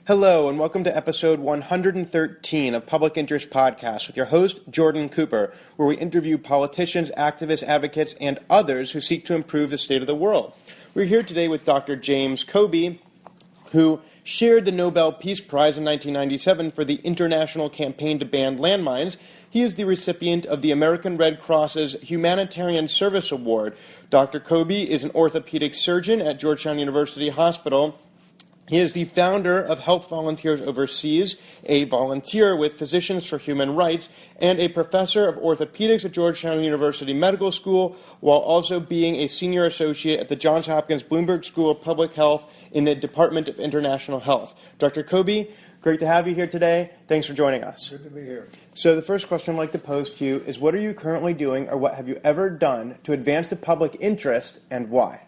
Hello, and welcome to episode 113 of Public Interest Podcast with your host, Jordan Cooper, where we interview politicians, activists, advocates, and others who seek to improve the state of the world. We're here today with Dr. James Cobey, who shared the Nobel Peace Prize in 1997 for the international campaign to ban landmines. He is the recipient of the American Red Cross's Humanitarian Service Award. Dr. Cobey is an orthopedic surgeon at Georgetown University Hospital. He is the founder of Health Volunteers Overseas, a volunteer with Physicians for Human Rights, and a professor of orthopedics at Georgetown University Medical School, while also being a senior associate at the Johns Hopkins Bloomberg School of Public Health in the Department of International Health. Dr. Cobey, great to have you here today. Thanks for joining us. Good to be here. So the first question I'd like to pose to you is, what are you currently doing, or what have you ever done to advance the public interest, and why?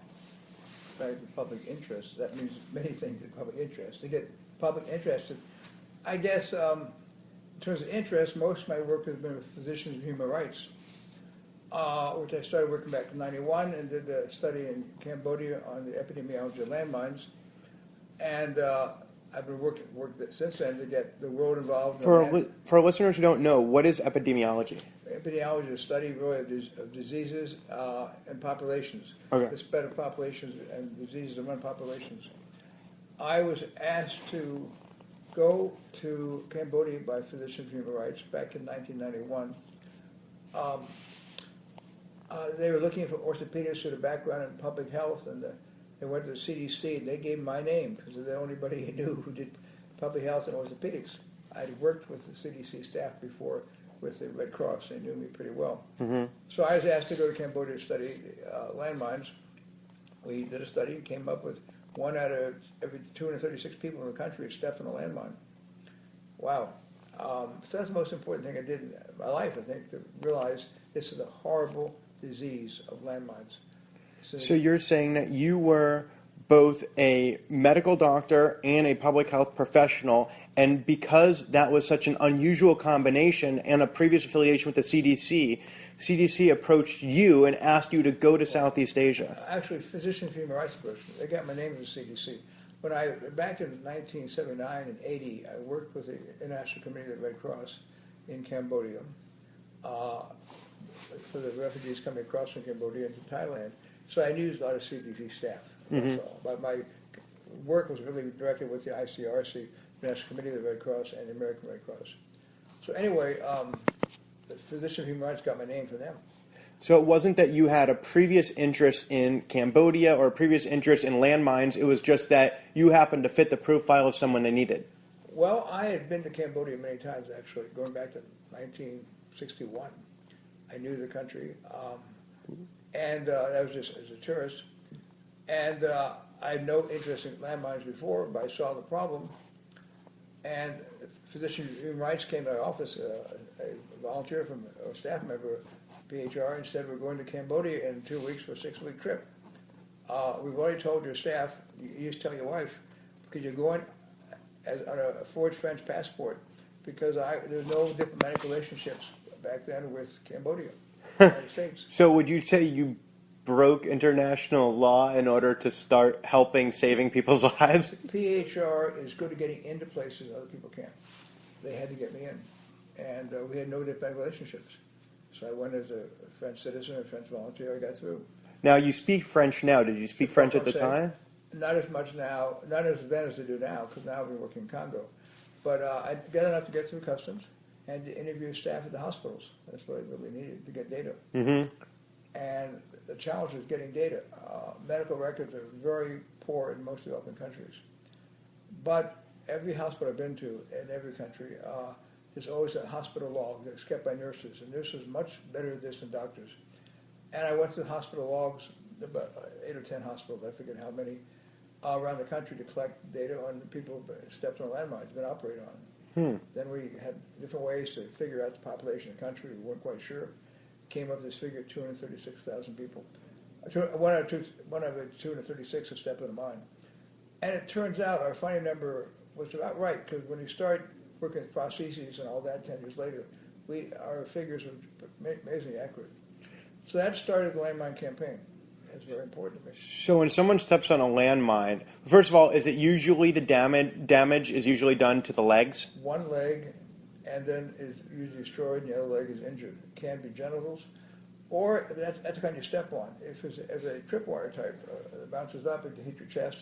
The public interest, that means many things in public interest. To get public interested, I guess in terms of interest, most of my work has been with Physicians for Human Rights, which I started working back in 91 and did a study in Cambodia on the epidemiology of landmines. And I've been working since then to get the world involved. For our listeners who don't know, what is epidemiology? Epidemiology is a study really of diseases and populations, the spread of populations and diseases among populations. I was asked to go to Cambodia by Physicians for Human Rights back in 1991. They were looking for orthopedics with a background in public health, and they went to the CDC, and they gave my name because they're the only body I knew who did public health and orthopedics. I'd worked with the CDC staff before with the Red Cross. They knew me pretty well. Mm-hmm. So I was asked to go to Cambodia to study landmines. We did a study and came up with 1 out of every 236 people in the country stepped on a landmine. Wow. So that's the most important thing I did in my life, I think, to realize this is a horrible disease of landmines. So you're saying that you were both a medical doctor and a public health professional, and because that was such an unusual combination and a previous affiliation with the CDC approached you and asked you to go to Southeast Asia. Actually, Physicians for Human Rights approached me. They got my name to the CDC. Back in 1979 and 80, I worked with the International Committee of the Red Cross in Cambodia for the refugees coming across from Cambodia into Thailand. So I knew a lot of CDC staff. Mm-hmm. But my work was really directed with the ICRC, the National Committee of the Red Cross, and the American Red Cross. So anyway, the Physicians for Human Rights got my name from them. So it wasn't that you had a previous interest in Cambodia or a previous interest in landmines, it was just that you happened to fit the profile of someone they needed. Well, I had been to Cambodia many times, actually, going back to 1961. I knew the country, and that was just as a tourist. And I had no interest in landmines before, but I saw the problem. And Physicians for Human Rights came to my office, a volunteer from a staff member, PHR, and said, we're going to Cambodia in 2 weeks for a 6-week trip. We've already told your staff, you just tell your wife, because you're going on a forged French passport, because there's no diplomatic relationships back then with Cambodia, the United States. So would you say you broke international law in order to start helping saving people's lives? PHR is good at getting into places other people can't. They had to get me in, and we had no diplomatic relationships. So I went as a French citizen, a French volunteer. I got through. Now you speak French now. Did you speak French at the time? Not as much now, not as then as I do now, because now I've been working in Congo. But I got enough to get through customs and to interview staff at the hospitals. That's what I really needed to get data. Mm-hmm. And the challenge is getting data. Medical records are very poor in most developing countries. But every hospital I've been to in every country, there's always a hospital log that's kept by nurses, and nurses are much better at this than doctors. And I went through hospital logs, about 8 or 10 hospitals, I forget how many, around the country to collect data on people who stepped on landmines, been operated on. Then we had different ways to figure out the population of the country. We weren't quite sure. Came up with this figure, 236,000 people. One out of the 236 have stepped on a mine. And it turns out our finding number was about right, because when you start working with prostheses and all that 10 years later, our figures were amazingly accurate. So that started the landmine campaign. It's very important to me. So when someone steps on a landmine, first of all, is it usually the damage is usually done to the legs? One leg, and then is usually destroyed, and the other leg is injured. It can be genitals, or that's the kind you step on. If it's a tripwire type, it bounces up, it can hit your chest,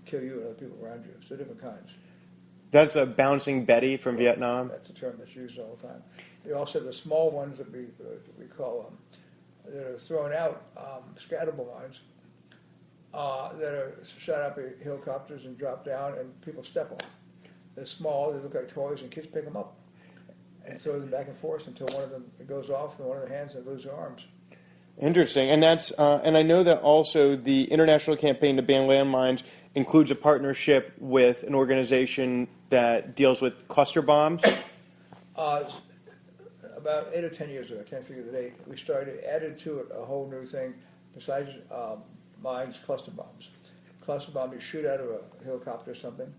kill you and other people around you. So different kinds. That's a bouncing Betty from Vietnam? That's a term that's used all the time. You also have the small ones that we call that are thrown out, scattable mines, that are shot up in helicopters and drop down, and people step on them. They're small, they look like toys, and kids pick them up and throw them back and forth until one of them goes off in one of their hands and lose their arms. Interesting, and that's and I know that also the international campaign to ban landmines includes a partnership with an organization that deals with cluster bombs. About 8 or 10 years ago, I can't figure the date, we added to it a whole new thing besides mines, cluster bombs. Cluster bomb you shoot out of a helicopter or something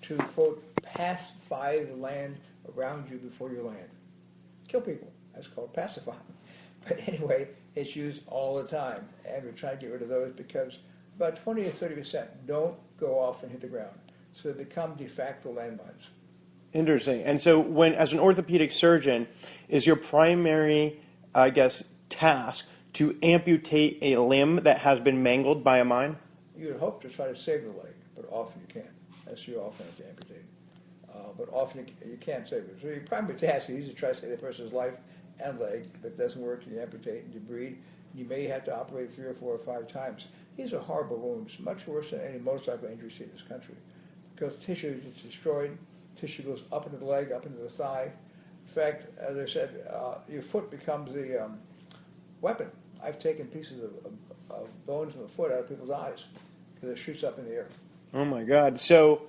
to, quote, pacify the land around you before you land. Kill people. That's called pacifying. But anyway, it's used all the time, and we're trying to get rid of those because about 20 or 30% don't go off and hit the ground. So they become de facto landmines. Interesting. And so when, as an orthopedic surgeon, is your primary, I guess, task to amputate a limb that has been mangled by a mine? You would hope to try to save the leg, but often you can't. That's you often have to amputate. But often you can't save it. So your primary task is to try to save the person's life and leg. If it doesn't work, you amputate and you bleed. You may have to operate 3 or 4 or 5 times. These are horrible wounds, much worse than any motorcycle injury seen in this country. Because tissue is destroyed, tissue goes up into the leg, up into the thigh. In fact, as I said, your foot becomes the weapon. I've taken pieces of bones in the foot out of people's eyes because it shoots up in the air. Oh my God. So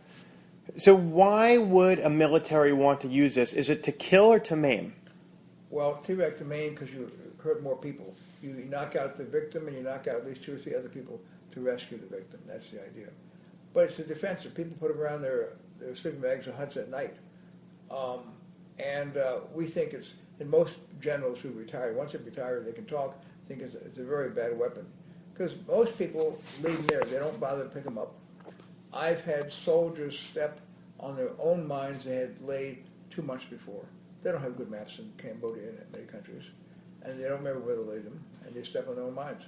why would a military want to use this? Is it to kill or to maim? Well, theoretically to maim because you hurt more people. You knock out the victim and you knock out at least 2 or 3 other people to rescue the victim. That's the idea. But it's a defensive. People put them around their sleeping bags or huts at night. We think it's, and most generals who retire, once they retire, they can talk, think it's a very bad weapon. Because most people leave them there. They don't bother to pick them up. I've had soldiers step on their own mines they had laid 2 months before. They don't have good maps in Cambodia and many countries. And they don't remember where they laid them. And they step on their own mines.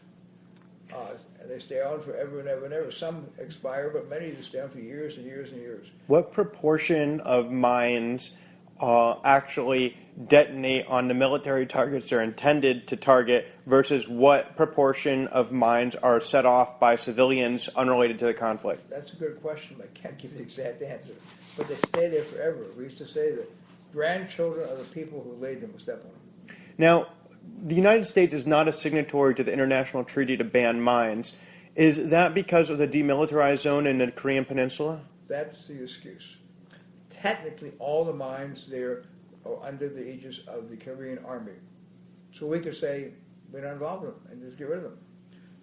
And they stay on forever and ever and ever. Some expire, but many just stay on for years and years and years. What proportion of mines actually detonate on the military targets they're intended to target versus what proportion of mines are set off by civilians unrelated to the conflict? That's a good question. I can't give you the exact answer. But they stay there forever. We used to say that grandchildren of the people who laid them will step on them. Now, the United States is not a signatory to the international treaty to ban mines. Is that because of the demilitarized zone in the Korean Peninsula? That's the excuse. Technically, all the mines there are under the aegis of the Korean Army. So we could say, we're not involved in them, and just get rid of them.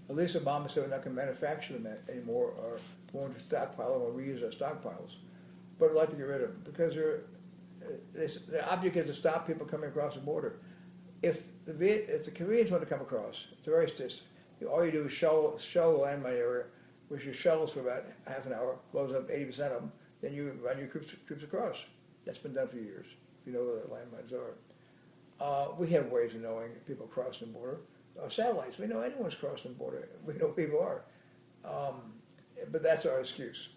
At least Obama said we're not going to manufacture them anymore, or going to stockpile them or reuse our stockpiles. But I'd like to get rid of them, because the object is to stop people coming across the border. If the Koreans want to come across, it's very stiff. All you do is shell the landmine area, which you shells for about half an hour, blows up 80% of them, then you run your troops across. That's been done for years, if you know where the landmines are. We have ways of knowing if people cross the border. Satellites, we know anyone's crossing the border. We know people are. But that's our excuse.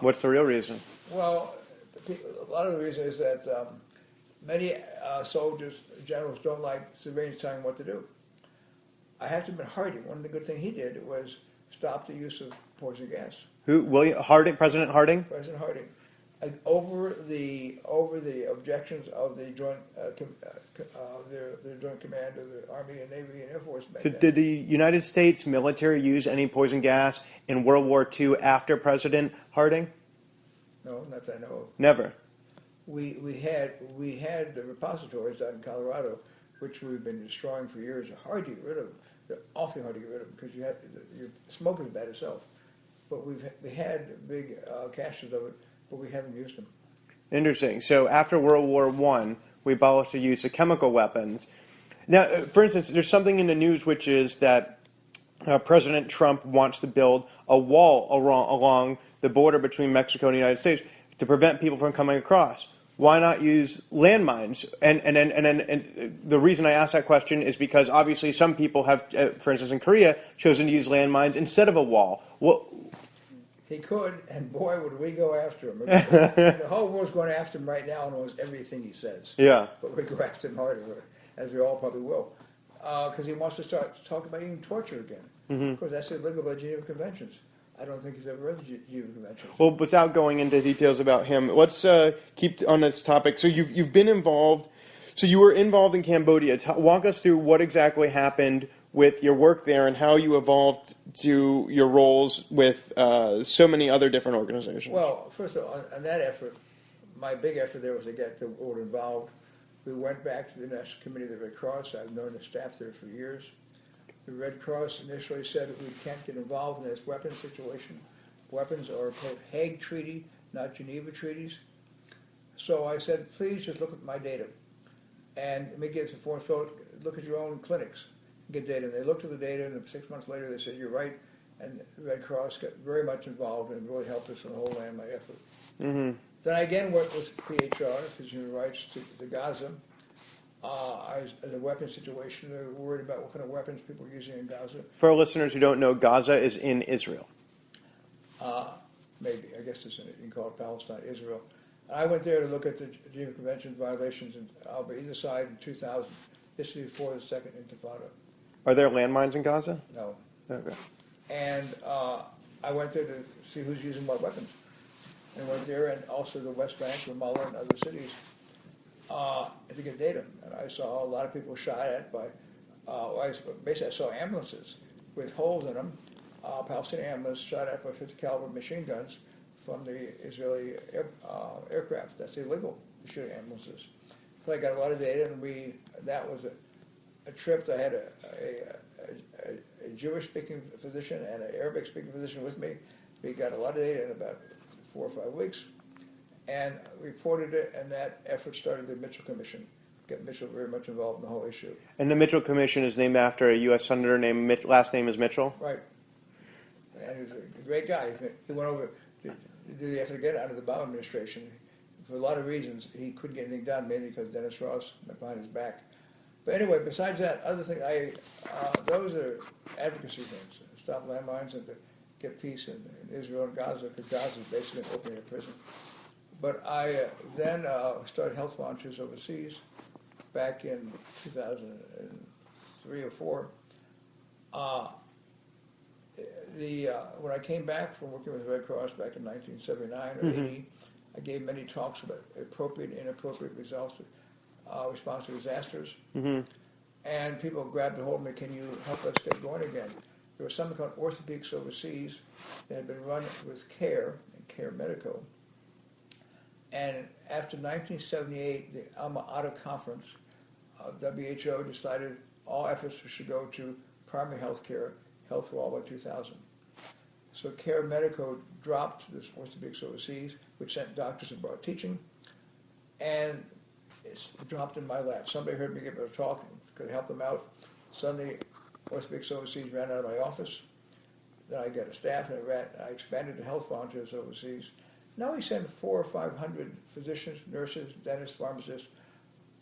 What's the real reason? Well, a lot of the reason is that many soldiers, generals, don't like civilians telling them what to do. I have to admit, Harding, one of the good things he did was stop the use of poison gas. Who? Harding? President Harding? President Harding. Over the objections of the joint the joint command of the Army and Navy and Air Force. So did the United States military use any poison gas in World War II after President Harding? No, not that I know of. Never. We had the repositories out in Colorado, which we've been destroying for years. They're hard to get rid of. They're awfully hard to get rid of because your smoke is bad itself. But we had big caches of it, but we haven't used them. Interesting. So after World War I, we abolished the use of chemical weapons. Now, for instance, there's something in the news which is that President Trump wants to build a wall along the border between Mexico and the United States to prevent people from coming across. Why not use landmines? And the reason I ask that question is because obviously some people have, for instance, in Korea, chosen to use landmines instead of a wall. Well, he could, and boy, would we go after him. The whole world's going after him right now on almost everything he says. Yeah. But we go after him harder, as we all probably will, because he wants to start talking about even torture again. Mm-hmm. Of course, that's illegal by Geneva Conventions. I don't think he's ever read the Geneva Conventions. Well, without going into details about him, let's keep on this topic. So you've been involved. So you were involved in Cambodia. Walk us through what exactly happened with your work there and how you evolved to your roles with so many other different organizations. Well, first of all, on that effort, my big effort there was to get the world involved. We went back to the National Committee of the Red Cross. I've known the staff there for years. The Red Cross initially said that we can't get involved in this weapons situation. Weapons are a Hague Treaty, not Geneva treaties. So I said, please just look at my data. And let me give some form fill. Look at your own clinics and get data. And they looked at the data, and 6 months later they said, you're right. And the Red Cross got very much involved and really helped us in the whole Landmine effort. Mm-hmm. Then I again worked with PHR, Physicians Human Rights, to Gaza. As a weapons situation, they're worried about what kind of weapons people are using in Gaza. For our listeners who don't know, Gaza is in Israel. Maybe. I guess it's you can call it Palestine, Israel. I went there to look at the Geneva Convention violations on either side in 2000. This was before the Second Intifada. Are there landmines in Gaza? No. Okay. And I went there to see who's using what weapons. And went there, and also the West Bank, Ramallah, and other cities to get data. And I saw a lot of people shot at by, basically I saw ambulances with holes in them, Palestinian ambulances shot at by 50 caliber machine guns from the Israeli aircraft. That's illegal to shoot ambulances. So I got a lot of data, and that was a trip. I had a Jewish-speaking physician and an Arabic-speaking physician with me. We got a lot of data in about 4 or 5 weeks, and reported it, and that effort started the Mitchell Commission. Got Mitchell very much involved in the whole issue. And the Mitchell Commission is named after a U.S. senator named last name is Mitchell? Right. And he was a great guy. He went over to do the effort to get out of the Obama administration. For a lot of reasons, he couldn't get anything done, mainly because Dennis Ross went behind his back. But anyway, besides that, other thing, those are advocacy things. Stop landmines and to get peace in Israel and Gaza, because Gaza is basically an open air prison. But I then started health volunteers overseas back in 2003 or 4. When I came back from working with the Red Cross back in 1979 or 80, I gave many talks about appropriate and inappropriate results, response to disasters. Mm-hmm. And people grabbed a hold of me, can you help us get going again? There was something called Orthopedics overseas that had been run with CARE, and CARE Medico. And after 1978, the Alma Ata Conference, WHO decided all efforts should go to primary health care, health for all by 2000. So CARE Medico dropped this Orthopedics overseas, which sent doctors abroad teaching, and it's dropped in my lap. Somebody heard me give a talk and could help them out. Suddenly, Orthopedics overseas ran out of my office. Then I got a staff, and I expanded to health volunteers overseas. Now we send 400 or 500 physicians, nurses, dentists, pharmacists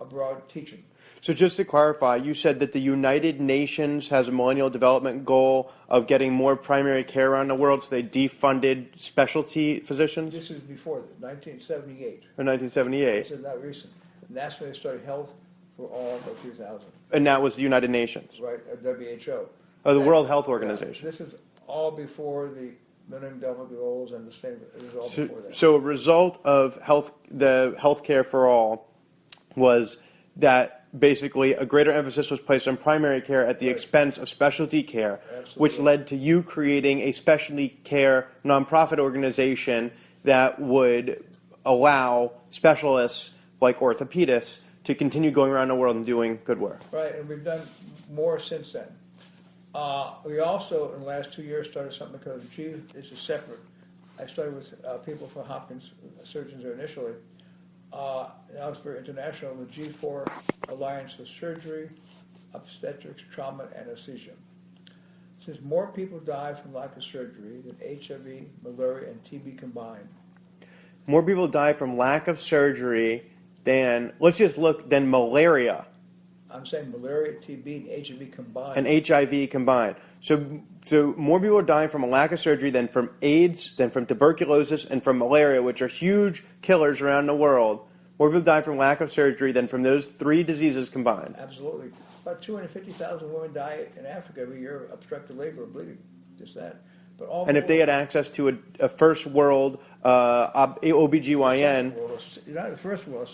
abroad teaching. So just to clarify, you said that the United Nations has a Millennial Development Goal of getting more primary care around the world, so they defunded specialty physicians? This is before that, 1978. Or 1978. This is not recent. And that's when they started Health for All by 2000. And that was the United Nations? Right, WHO. Oh, the World Health Organization. This is all before the Millennium Development Goals and the same. It was all before that. So a result of the healthcare for all was that basically a greater emphasis was placed on primary care at the expense of specialty care, which led to you creating a specialty care nonprofit organization that would allow specialists like orthopedists to continue going around the world and doing good work. Right, and we've done more since then. We also, in the last 2 years, started something called the G. This is separate. I started with people from Hopkins, surgeons there initially. Now it's very international, the G4 Alliance for Surgery, Obstetrics, Trauma, and Anesthesia. since more people die from lack of surgery than HIV, malaria, and TB combined. More people die from lack of surgery than malaria. I'm saying malaria, TB, and HIV combined. And HIV combined. So more people are dying from a lack of surgery than from AIDS, than from tuberculosis, and from malaria, which are huge killers around the world. More people die from lack of surgery than from those three diseases combined. Absolutely. About 250,000 women die in Africa every year of obstructive labor or bleeding. Just that. But all And if they had access to a first world OBGYN... Not the first world,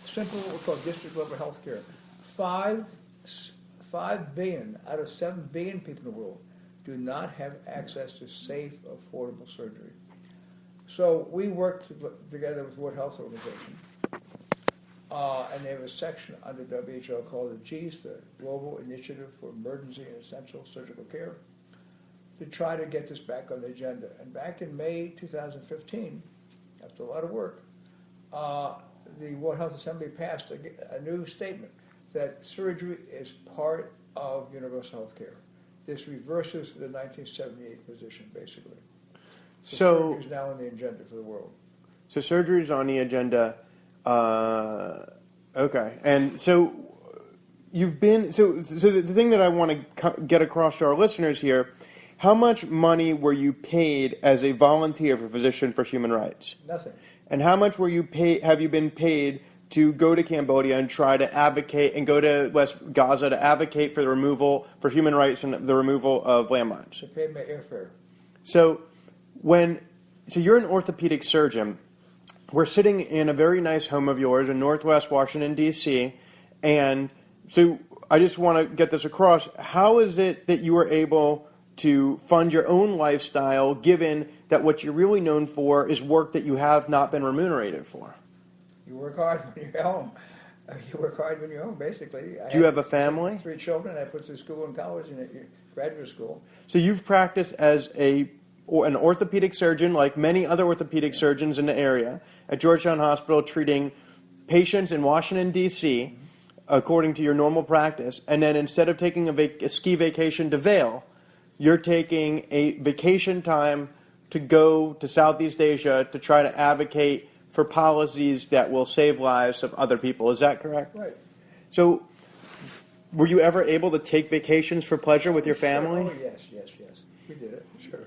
simple what we call district level health care. 5 billion out of 7 billion people in the world do not have access to safe, affordable surgery. So we work together with the World Health Organization, and they have a section under WHO called the GIS, the Global Initiative for Emergency and Essential Surgical Care, to try to get this back on the agenda. And back in May 2015, after a lot of work, the World Health Assembly passed a new statement that surgery is part of universal health care. This reverses the 1978 position, basically. So surgery is now on the agenda for the world. So surgery is on the agenda. Okay. And so you've been... So the thing that I want to get across to our listeners here, how much money were you paid as a volunteer for Physicians for Human Rights? Nothing. And how much have you been paid to go to Cambodia and try to advocate, and go to West Gaza to advocate for the removal, for human rights and the removal of landmines? They paid my airfare. So you're an orthopedic surgeon. We're sitting in a very nice home of yours in Northwest Washington, D.C., and so I just want to get this across. How is it that you were able to fund your own lifestyle, given that what you're really known for is work that you have not been remunerated for? You work hard when you're home. You work hard when you're home, basically. Do you have a family? 3 children. I put through school and college and graduate school. So you've practiced as an orthopedic surgeon, like many other orthopedic surgeons in the area, at Georgetown Hospital, treating patients in Washington, D.C., according to your normal practice. And then instead of taking a ski vacation to Vail, you're taking a vacation time to go to Southeast Asia to try to advocate for policies that will save lives of other people. Is that correct? Right. So were you ever able to take vacations for pleasure with your family? Sure. Oh, yes. We did it. Sure.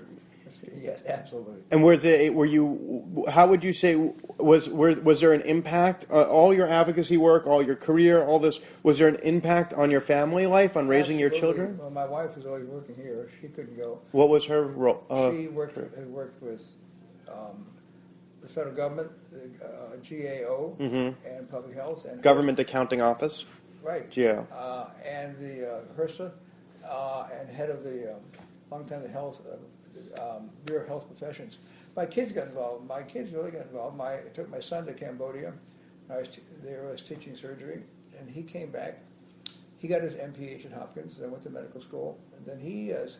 Yes, absolutely. And how would you say, was there an impact, all your advocacy work, all your career, all this, was there an impact on your family life, on raising your children? Well, my wife was always working here. She couldn't go. What was her role? She had worked with the federal government, GAO, and public health. And Government Accounting Office? Right. GAO. And the HRSA, and head of the, long time the health, Bureau of Health Professions. My kids got involved. My kids really got involved. I took my son to Cambodia. I was teaching surgery, and he came back. He got his MPH at Hopkins, then went to medical school, and then he has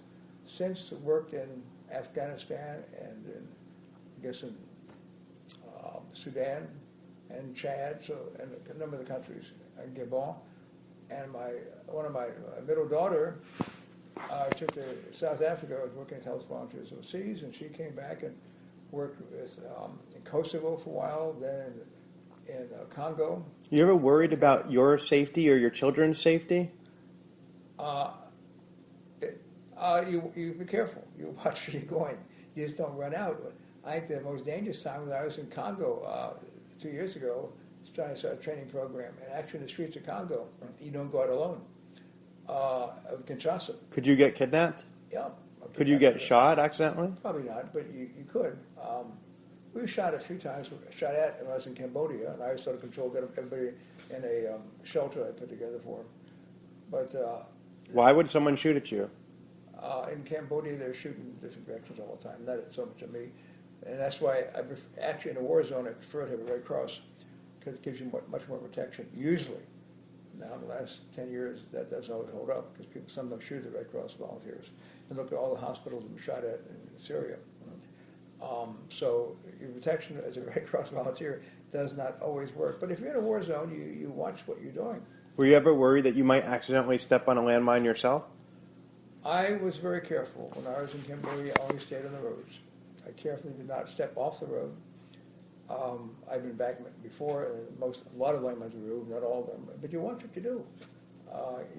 since worked in Afghanistan and in Sudan and Chad, and a number of the countries, and Gabon. And one of my middle daughter, I took to South Africa. I was working as health volunteers overseas, and she came back and worked with in Kosovo for a while, then in Congo. You ever worried about your safety or your children's safety? You be careful. You watch where you're going. You just don't run out. I think the most dangerous time was I was in Congo 2 years ago, trying to start a training program. And actually in the streets of Congo, you don't go out alone. Of Kinshasa. Could you get kidnapped? Yeah. Could you get shot accidentally? Probably not, but you could. We were shot a few times. Shot at when I was in Cambodia, and I sort of controlled everybody in a shelter I put together for them. But why would someone shoot at you? In Cambodia, they're shooting different directions all the time. Not so much at me, and that's why actually in a war zone I prefer to have a Red Cross because it gives you much more protection. Usually. Now, in the last 10 years, that doesn't always hold up because people sometimes shoot the Red Cross volunteers. And look at all the hospitals that were shot at in Syria. So your protection as a Red Cross volunteer does not always work. But if you're in a war zone, you watch what you're doing. Were you ever worried that you might accidentally step on a landmine yourself? I was very careful. When I was in Cambodia, I only stayed on the roads. I carefully did not step off the road. I've been back before, and a lot of landmines were removed, not all of them. But you watch what you do.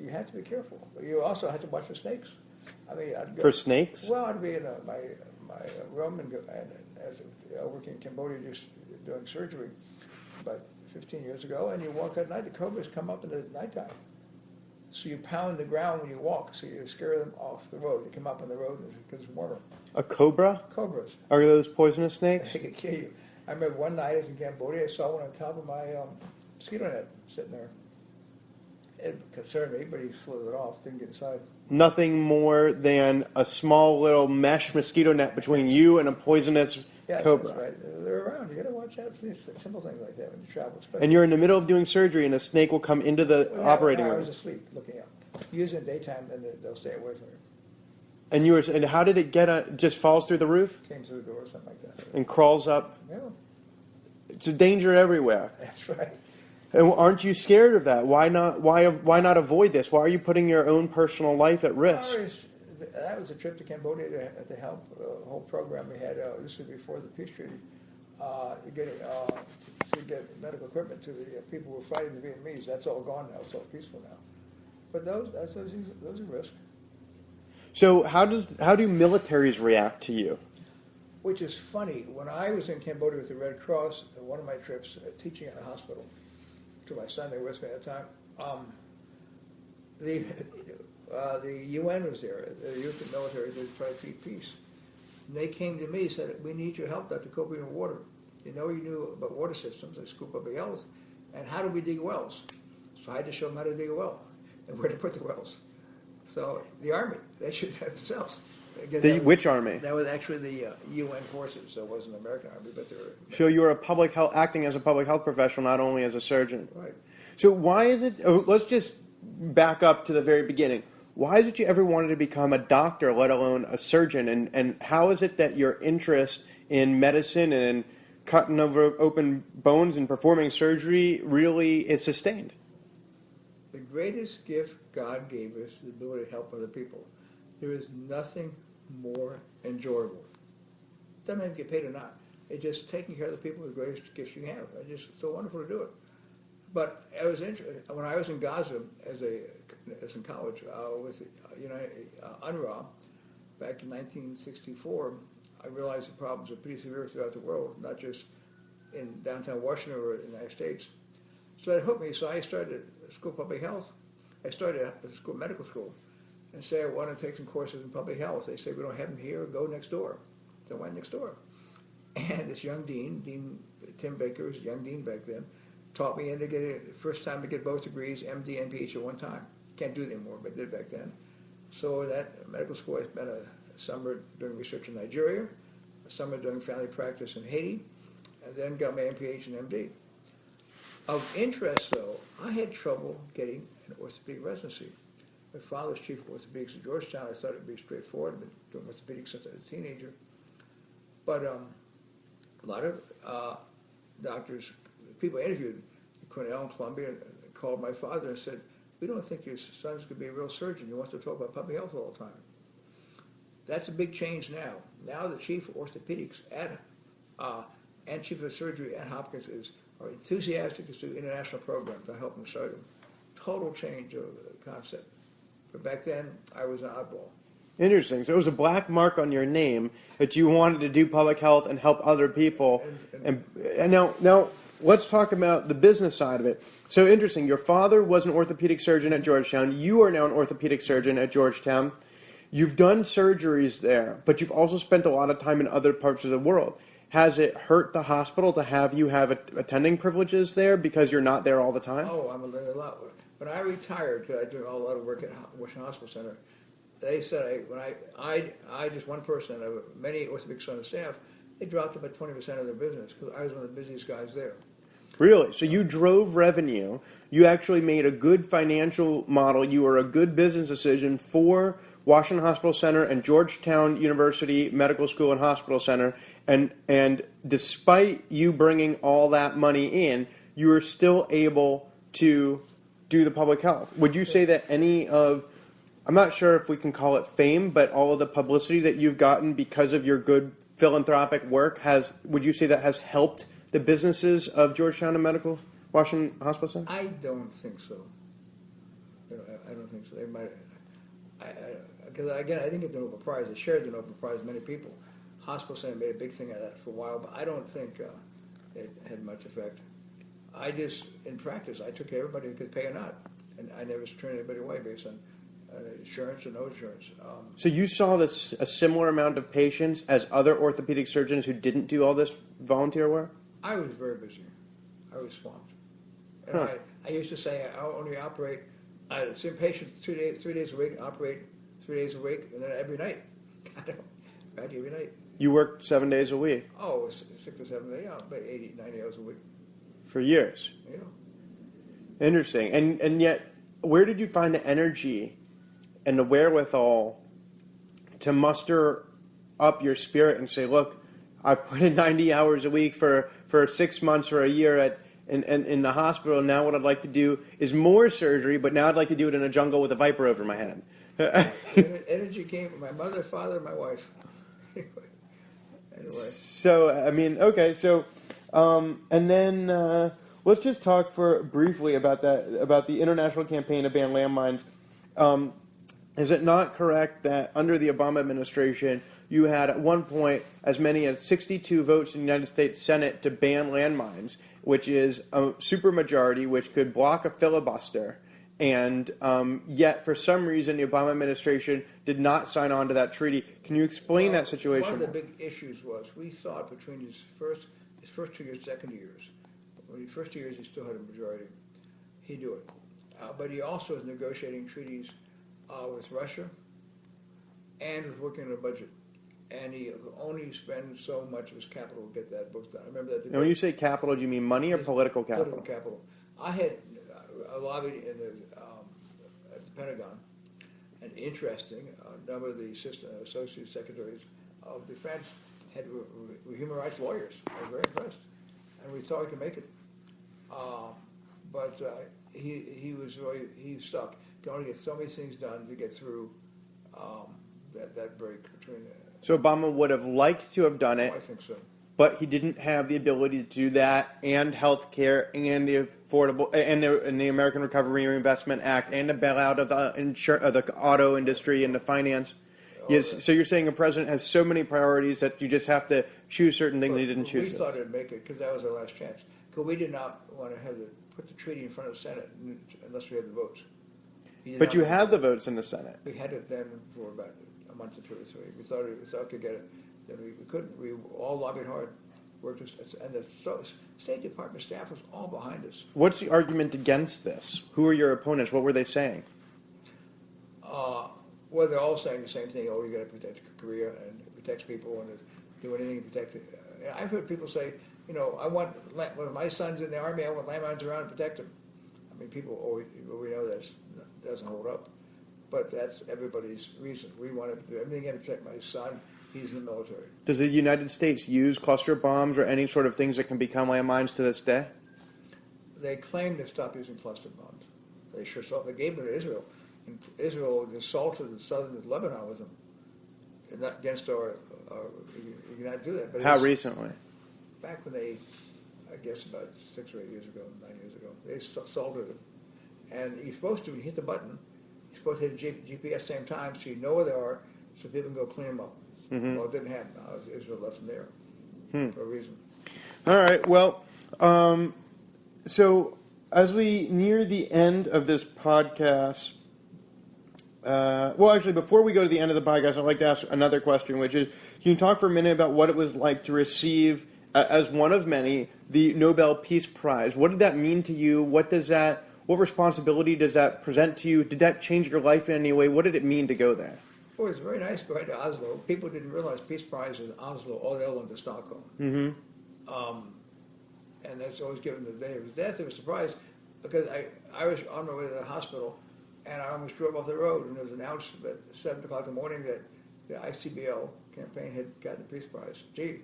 You have to be careful. You also have to watch the snakes. I mean, I'd go, For snakes? Well, I'd be in my room and as working in Cambodia, just doing surgery, about 15 years ago. And you walk at night, the cobras come up in the nighttime. So you pound the ground when you walk, so you scare them off the road. They come up on the road because it's warmer. A cobra? Cobras. Are those poisonous snakes? They could kill you. I remember one night I was in Cambodia, I saw one on top of my mosquito net sitting there. It concerned me, but he slid it off, didn't get inside. Nothing more than a small little mesh mosquito net between you and a poisonous cobra. That's right. They're around. You got to watch out for these simple things like that when you travel. And you're in the middle of doing surgery, and a snake will come into the operating room. I was asleep, looking up. Usually in daytime, and they'll stay away from you. And how did it get? Just falls through the roof? Came through the door, or something like that. And crawls up. Yeah. It's a danger everywhere. That's right. And aren't you scared of that? Why not? Why not avoid this? Why are you putting your own personal life at risk? That was a trip to Cambodia to help the whole program we had. This was before the peace treaty. To get medical equipment to the people who were fighting the Vietnamese. That's all gone now. It's all peaceful now. But those are risks. So how do militaries react to you? Which is funny. When I was in Cambodia with the Red Cross, one of my trips, teaching in a hospital, to my son, they were with me at the time. The UN was there. The youth and military to try to keep peace. And they came to me and said, "We need your help, Dr. Cobey, in water. You knew about water systems, like scoop public health, and how do we dig wells?" So I had to show them how to dig a well and where to put the wells. So the Army, they should have themselves. Again, Which Army? That was actually the UN forces, so it wasn't the American Army, but they were... So you were acting as a public health professional, not only as a surgeon. Right. So why is it, let's just back up to the very beginning. Why is it you ever wanted to become a doctor, let alone a surgeon? And how is it that your interest in medicine and in cutting over open bones and performing surgery really is sustained? The greatest gift God gave us is the ability to help other people. There is nothing more enjoyable. Doesn't matter if you get paid or not. It's just taking care of the people is the greatest gift you have. It's just so wonderful to do it. But I was when I was in Gaza as in college with UNRWA back in 1964, I realized the problems are pretty severe throughout the world, not just in downtown Washington or in the United States. So that hooked me. So I started school of public health. I started at medical school. And say I want to take some courses in public health. They say we don't have them here. Go next door. So I went next door, and this young Dean Tim Baker was a young dean back then, taught me into first time to get both degrees, MD and PhD at one time. Can't do it anymore, but did back then. So at that medical school, I spent a summer doing research in Nigeria, a summer doing family practice in Haiti, and then got my MPH and MD. Of interest, though, I had trouble getting an orthopedic residency. My father's chief of orthopedics at Georgetown. I thought it'd be straightforward. I've been doing orthopedics since I was a teenager. But a lot of doctors, people I interviewed at Cornell and Columbia, called my father and said, "We don't think your son's going to be a real surgeon. He wants to talk about public health all the time." That's a big change now. Now the chief of orthopedics and chief of surgery at Hopkins are enthusiastic to do international programs. I help them start them. Total change of the concept. But back then, I was an oddball. Interesting. So it was a black mark on your name that you wanted to do public health and help other people. And now let's talk about the business side of it. So interesting. Your father was an orthopedic surgeon at Georgetown. You are now an orthopedic surgeon at Georgetown. You've done surgeries there, but you've also spent a lot of time in other parts of the world. Has it hurt the hospital to have you have attending privileges there because you're not there all the time? Oh, I'm a lot. When I retired, because I do a lot of work at Washington Hospital Center, they said I just one person, of many orthopedics on the staff, they dropped about 20% of their business because I was one of the busiest guys there. Really? So you drove revenue. You actually made a good financial model. You were a good business decision for Washington Hospital Center and Georgetown University Medical School and Hospital Center. And despite you bringing all that money in, you were still able to do the public health. Would you say that any of I'm not sure if we can call it fame, but all of the publicity that you've gotten because of your good philanthropic work would you say that has helped the businesses of Georgetown and Washington Hospital Center? I don't think so. I don't think so. They might. Because again, I didn't get the Nobel Prize. I shared the Nobel Prize with many people. Hospital Center made a big thing out of that for a while, but I don't think it had much effect. I just, in practice, I took care of everybody who could pay or not, and I never turned anybody away based on insurance or no insurance. So you saw a similar amount of patients as other orthopedic surgeons who didn't do all this volunteer work? I was very busy. I was swamped. And I used to say I only operate, I see patients 3 days a week, operate 3 days a week, and then every night. Every night. You worked 7 days a week? Oh, 6 or 7 days, about 80, 90 hours a week. For years? Yeah. Interesting. And yet, where did you find the energy and the wherewithal to muster up your spirit and say, look, I've put in 90 hours a week for 6 months or a year in the hospital. Now what I'd like to do is more surgery, but now I'd like to do it in a jungle with a viper over my head. Energy came from my mother, father, and my wife. Anyway. So, I mean, okay, so, and then let's just talk briefly about the international campaign to ban landmines. Is it not correct that under the Obama administration, you had at one point as many as 62 votes in the United States Senate to ban landmines, which is a supermajority which could block a filibuster, and yet for some reason the Obama administration did not sign on to that treaty. Can you explain that situation? One of the big issues was we thought between his first 2 years, second years, when his first 2 years he still had a majority, he'd do it. But he also was negotiating treaties with Russia and was working on a budget. And he only spent so much of his capital to get that book done. I remember that. Now, when you say capital, do you mean money or political capital? Political capital. I had lobbied at the Pentagon, and interesting, a number of the associate secretaries of defense were human rights lawyers. I was very impressed, and we thought we could make it. But he was stuck. He could only get so many things done to get through that break between. So Obama would have liked to have done it. I think so. But he didn't have the ability to do that, and health care, and the affordable, and the American Recovery and Reinvestment Act, and the bailout of the auto industry and the finance. Yes. So you're saying a president has so many priorities that you just have to choose certain things, and he didn't choose. We thought it'd make it because that was our last chance. Because we did not want to put the treaty in front of the Senate unless we had the votes. But you had the votes in the Senate. We had it then for about a month or 2 or 3. We thought we could get it. Then we couldn't. We all lobbied hard. And the State Department staff was all behind us. What's the argument against this? Who are your opponents? What were they saying? Well, they're all saying the same thing. Oh, you got to protect Korea and protect people and do anything to protect it. I've heard people say, when my son's in the Army, I want landmines around to protect him. I mean, people always, we know that doesn't hold up. But that's everybody's reason. We want to do everything to protect my son. He's in the military. Does the United States use cluster bombs or any sort of things that can become landmines to this day? They claim to stop using cluster bombs. They sure stopped. They gave them to Israel. And Israel assaulted southern Lebanon with them. And not against our you cannot do that. But how recently? Back when they, I guess about 6 or 8 years ago, 9 years ago, they assaulted them. And you're supposed to, when you hit the button, you're supposed to hit GPS at the same time so you know where they are so people can go clean them up. Mm-hmm. Well, it didn't happen. Israel left them there for a reason. All right. Well, so as we near the end of this podcast, actually, before we go to the end of the podcast, I'd like to ask another question, which is, can you talk for a minute about what it was like to receive, as one of many, the Nobel Peace Prize? What did that mean to you? What responsibility does that present to you? Did that change your life in any way? What did it mean to go there? Well, it was very nice going to Oslo. People didn't realize Peace Prize in Oslo, all the other ones to Stockholm. Mm-hmm. And that's always given the day of his death. It was surprised because I was on my way to the hospital, and I almost drove off the road, and it was announced at 7 o'clock in the morning that the ICBL campaign had gotten the Peace Prize. Gee,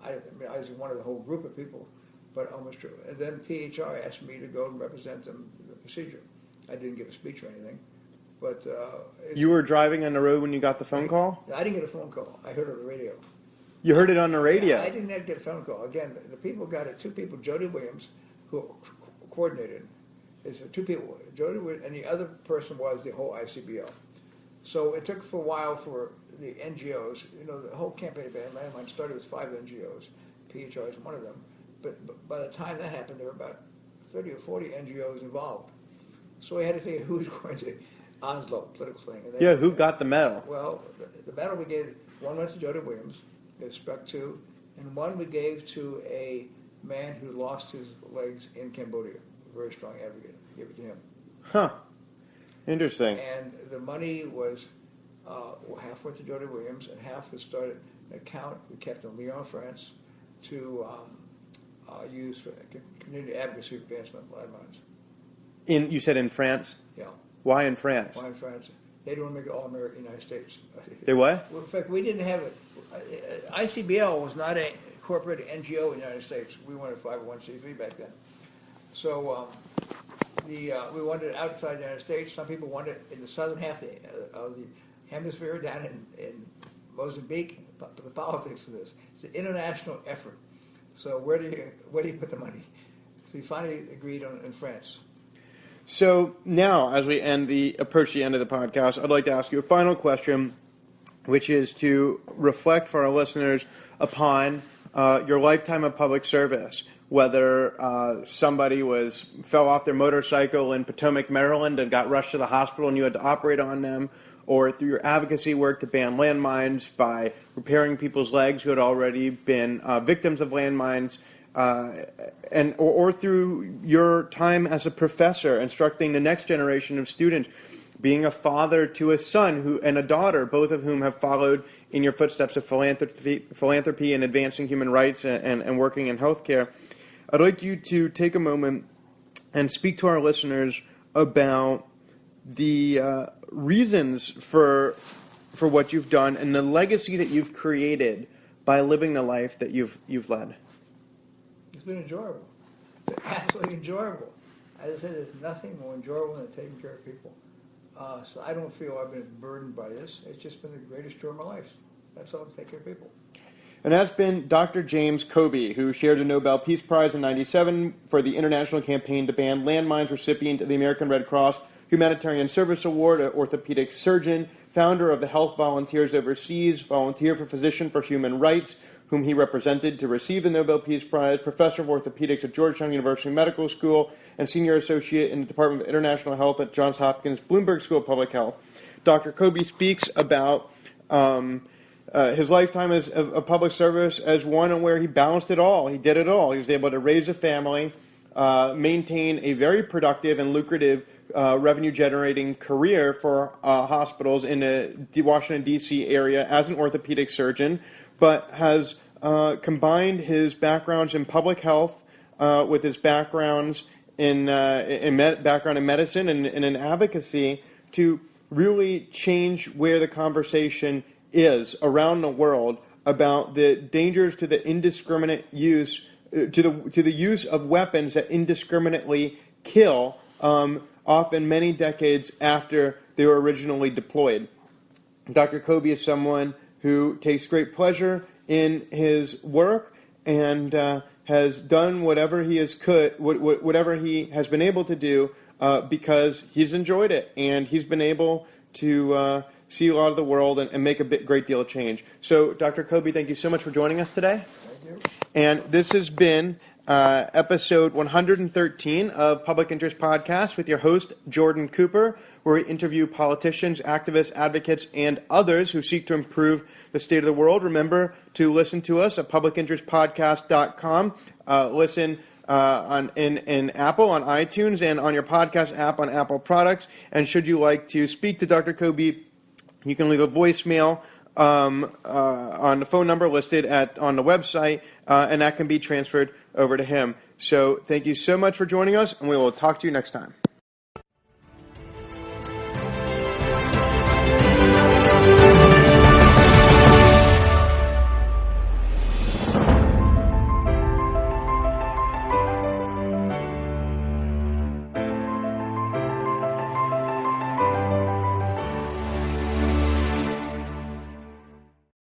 I was one of the whole group of people, but almost true. And then PHR asked me to go and represent them in the procedure. I didn't give a speech or anything. But you were driving on the road when you got the phone call? I didn't get a phone call. I heard it on the radio. You heard it on the radio? Yeah, I didn't get a phone call. Again, the people got it. Two people, Jody Williams, who coordinated. There's two people, Jody Williams, and the other person was the whole ICBO. So it took for a while for the NGOs. The whole campaign of Landmine started with 5 NGOs. PHR is one of them. But by the time that happened, there were about 30 or 40 NGOs involved. So we had to figure who was going to Oslo, political thing. And who got the medal? Well, the medal we gave, one went to Jody Williams, it struck 2, and one we gave to a man who lost his legs in Cambodia, a very strong advocate. Gave it to him. Huh. Interesting. And the money was half went to Jody Williams, and half was started an account we kept in Lyon, France, to use for community advocacy advancement of landmines. You said in France? Yeah. Why in France? Why in France? They don't make it all American United States. They what? Well, in fact, we didn't have it. ICBL was not a corporate NGO in the United States. We wanted 501c3 back then. So we wanted it outside the United States. Some people wanted it in the southern half of the hemisphere, down in Mozambique. The politics of this. It's an international effort. So where do you put the money? So we finally agreed in France. So now, as we approach the end of the podcast, I'd like to ask you a final question, which is to reflect for our listeners upon your lifetime of public service. Whether somebody fell off their motorcycle in Potomac, Maryland, and got rushed to the hospital, and you had to operate on them, or through your advocacy work to ban landmines by repairing people's legs who had already been victims of landmines. Or through your time as a professor instructing the next generation of students, being a father to a son and a daughter, both of whom have followed in your footsteps of philanthropy and advancing human rights and working in healthcare. I'd like you to take a moment and speak to our listeners about the reasons for what you've done and the legacy that you've created by living the life that you've led. It's been enjoyable. It's been absolutely enjoyable. As I said, there's nothing more enjoyable than taking care of people. So I don't feel I've been burdened by this. It's just been the greatest joy of my life. That's all, to take care of people. And that's been Dr. James Cobey, who shared a Nobel Peace Prize in '97 for the international campaign to ban landmines, recipient of the American Red Cross Humanitarian Service Award, an orthopedic surgeon, founder of the Health Volunteers Overseas, volunteer for Physician for Human Rights, whom he represented to receive the Nobel Peace Prize, professor of orthopedics at Georgetown University Medical School, and senior associate in the Department of International Health at Johns Hopkins Bloomberg School of Public Health. Dr. Cobey speaks about his lifetime of public service as one where he balanced it all. He did it all. He was able to raise a family, maintain a very productive and lucrative revenue-generating career for hospitals in the Washington, D.C. area as an orthopedic surgeon, but has combined his backgrounds in public health with his backgrounds in medicine and in advocacy to really change where the conversation is around the world about the dangers to the indiscriminate use to the use of weapons that indiscriminately kill, often many decades after they were originally deployed. Dr. Cobey is someone who takes great pleasure in his work and has done whatever he has been able to do because he's enjoyed it and he's been able to see a lot of the world and make a great deal of change. So, Dr. Cobey, thank you so much for joining us today. Thank you. And this has been episode 113 of Public Interest Podcast with your host, Jordan Cooper, where we interview politicians, activists, advocates, and others who seek to improve the state of the world. Remember to listen to us at publicinterestpodcast.com. Listen in Apple, on iTunes, and on your podcast app on Apple products. And should you like to speak to Dr. Cobey, you can leave a voicemail on the phone number listed on the website, and that can be transferred over to him. So thank you so much for joining us, and we will talk to you next time.